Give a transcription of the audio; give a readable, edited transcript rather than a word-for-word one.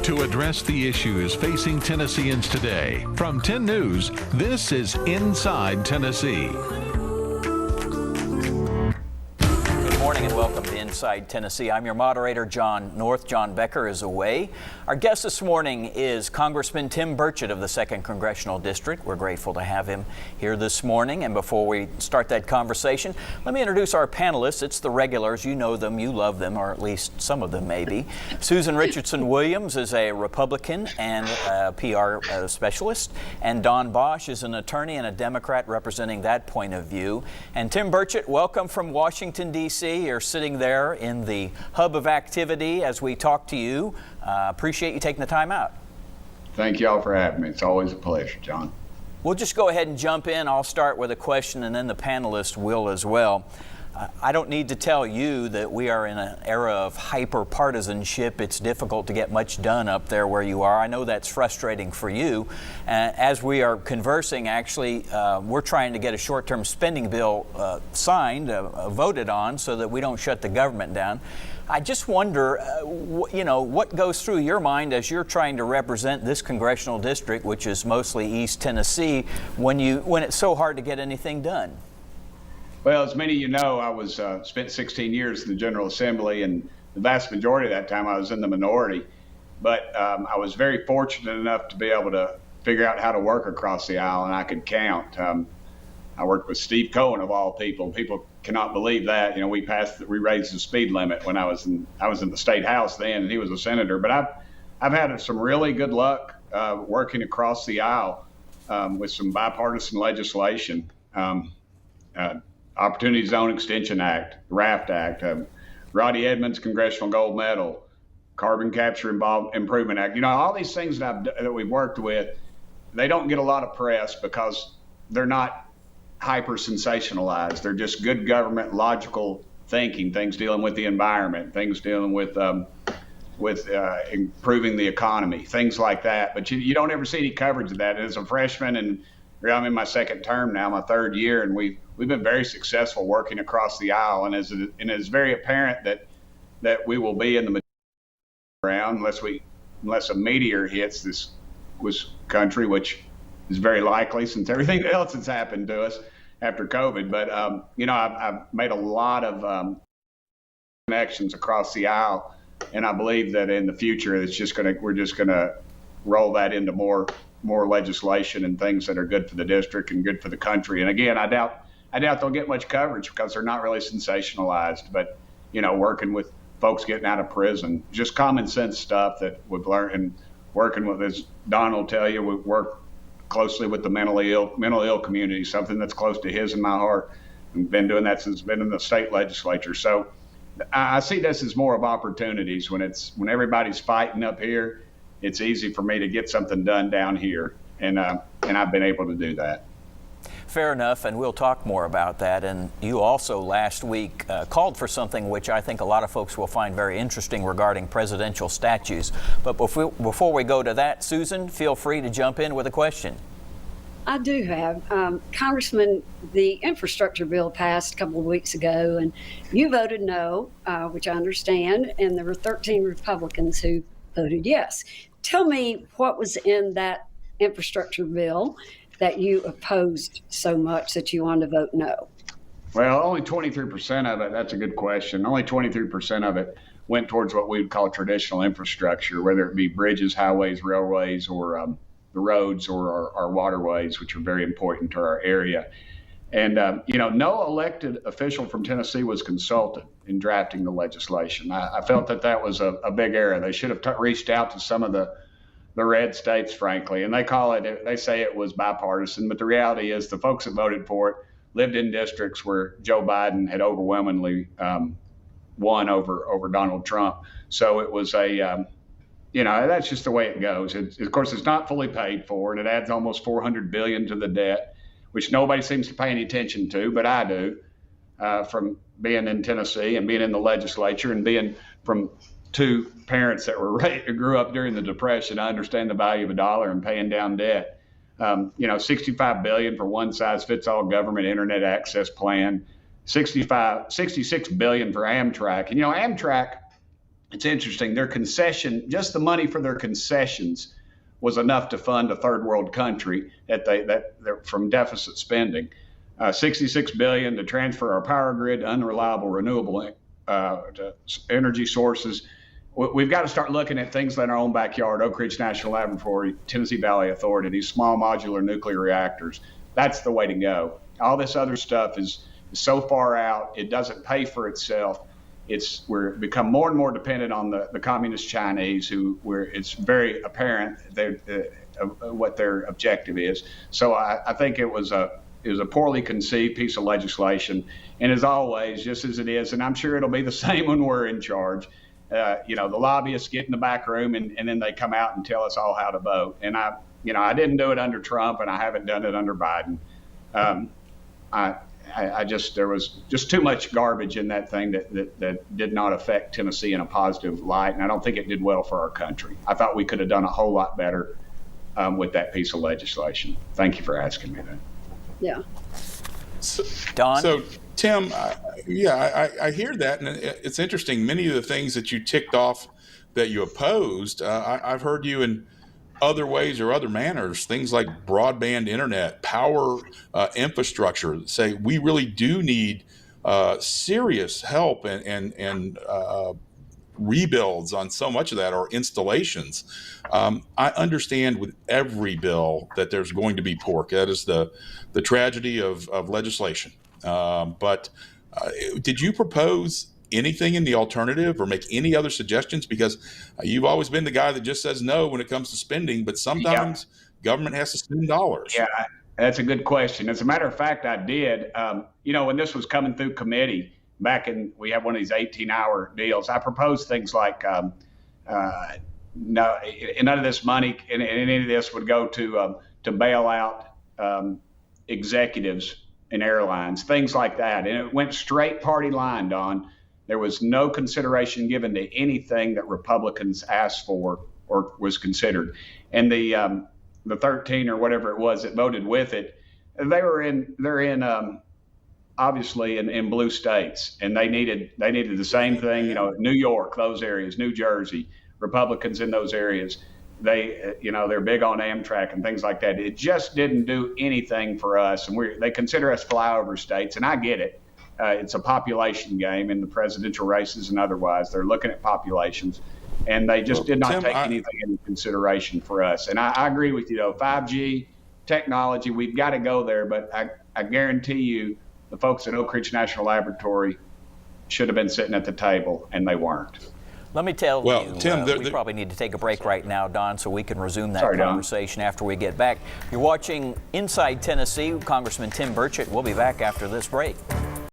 to address the issues facing Tennesseans today. From 10 News, this is Inside Tennessee. Good morning and welcome to Inside Tennessee. I'm your moderator, John North. John Becker is away. Our guest this morning is Congressman Tim Burchett of the 2nd Congressional District. We're grateful to have him here this morning. And before we start that conversation, let me introduce our panelists. It's the regulars. You know them, you love them, or at least some of them maybe. Susan Richardson Williams is a Republican and a PR specialist. And Don Bosch is an attorney and a Democrat representing that point of view. And Tim Burchett, welcome from Washington, D.C. You're sitting there in the hub of activity as we talk to you. Appreciate you taking the time out. Thank you all for having me. It's always a pleasure, John. We'll just go ahead and jump in. I'll start with a question and then the panelists will as well. I don't need to tell you that we are in an era of hyper-partisanship. It's difficult to get much done up there where you are. I know that's frustrating for you. As we are conversing, actually, we're trying to get a short-term spending bill signed, voted on, so that we don't shut the government down. I just wonder, what goes through your mind as you're trying to represent this congressional district, which is mostly East Tennessee, when it's so hard to get anything done? Well, as many of you know, I was spent 16 years in the General Assembly, and the vast majority of that time I was in the minority. But I was very fortunate enough to be able to figure out how to work across the aisle, and I could count. I worked with Steve Cohen, of all people. People cannot believe that. We raised the speed limit when I was in the state house then, and he was a senator. But I've had some really good luck working across the aisle with some bipartisan legislation. Opportunity Zone Extension Act, RAFT Act, Roddy Edmonds Congressional Gold Medal, Carbon Capture Improvement Act. All these things that we've worked with, they don't get a lot of press because they're not hyper sensationalized. They're just good government, logical thinking, things dealing with the environment, things dealing with improving the economy, things like that. But you don't ever see any coverage of that. As a freshman, and I'm in my second term now, my third year, and we've been very successful working across the aisle, and it's very apparent that we will be in the ground unless a meteor hits this country, which is very likely since everything else that's happened to us after COVID. But I've made a lot of connections across the aisle, and I believe that in the future we're just gonna roll that into more legislation and things that are good for the district and good for the country. And again, I doubt they'll get much coverage because they're not really sensationalized, but working with folks getting out of prison, just common sense stuff that we've learned, and working with, as Don will tell you, we work closely with the mentally ill community, something that's close to his and my heart. I've been doing that since been in the state legislature. So I see this as more of opportunities. When everybody's fighting up here, it's easy for me to get something done down here, and I've been able to do that. Fair enough, and we'll talk more about that. And you also last week called for something which I think a lot of folks will find very interesting regarding presidential statues. But before we go to that, Susan, feel free to jump in with a question. I do have. Congressman, the infrastructure bill passed a couple of weeks ago, and you voted no, which I understand, and there were 13 Republicans who voted yes. Tell me what was in that infrastructure bill that you opposed so much that you wanted to vote no? Well, only 23% of it, that's a good question. Only 23% of it went towards what we would call traditional infrastructure, whether it be bridges, highways, railways, or the roads, or our waterways, which are very important to our area. And, no elected official from Tennessee was consulted in drafting the legislation. I felt that was a big error. They should have reached out to some of the red states, frankly, and they say it was bipartisan, but the reality is the folks that voted for it lived in districts where Joe Biden had overwhelmingly won over Donald Trump. So it was that's just the way it goes. Of course, it's not fully paid for, and it adds almost $400 billion to the debt, which nobody seems to pay any attention to, but I do, from being in Tennessee and being in the legislature and being from two parents that grew up during the Depression. I understand the value of a dollar and paying down debt. $65 billion for one size fits all government internet access plan, $66 billion for Amtrak. And Amtrak it's interesting. Their concession, just the money for their concessions, was enough to fund a third world country that from deficit spending. $66 billion to transfer our power grid to unreliable renewable to energy sources. We've got to start looking at things in our own backyard: Oak Ridge National Laboratory, Tennessee Valley Authority, these small modular nuclear reactors. That's the way to go. All this other stuff is so far out, it doesn't pay for itself. We're become more and more dependent on the communist Chinese, where it's very apparent what their objective is. So I think it was a poorly conceived piece of legislation. And as always, just as it is, and I'm sure it'll be the same when we're in charge, the lobbyists get in the back room and then they come out and tell us all how to vote. And I didn't do it under Trump, and I haven't done it under Biden. There was just too much garbage in that thing that did not affect Tennessee in a positive light, and I don't think it did well for our country. I thought we could have done a whole lot better with that piece of legislation. Thank you for asking me that. Yeah. Don? So, Tim, I hear that, and it's interesting. Many of the things that you ticked off that you opposed, I've heard you in other ways or other manners, things like broadband internet, power infrastructure, say we really do need serious help and rebuilds on so much of that, or installations. I understand with every bill that there's going to be pork. That is the tragedy of legislation. But did you propose anything in the alternative or make any other suggestions? Because you've always been the guy that just says no when it comes to spending, but sometimes government has to spend dollars. Yeah, that's a good question. As a matter of fact, I did. When this was coming through committee, we had one of these 18-hour deals. I proposed things like none of this money and any of this would go to bail out executives in airlines, things like that. And it went straight party line, Don. There was no consideration given to anything that Republicans asked for or was considered. And the 13 or whatever it was that voted with it, they're obviously in blue states, and they needed the same thing. New York, those areas, New Jersey, Republicans in those areas, they're big on Amtrak and things like that. It just didn't do anything for us, and they consider us flyover states, and I get it. It's a population game in the presidential races and otherwise. They're looking at populations, and they just did not take anything into consideration for us. And I agree with you, though. 5G technology, we've got to go there, but I guarantee you the folks at Oak Ridge National Laboratory should have been sitting at the table, and they weren't. Let me tell you, Tim, we probably need to take a break right now, Don, so we can resume that Sorry, conversation after we get back. You're watching Inside Tennessee. Congressman Tim Burchett. We'll be back after this break.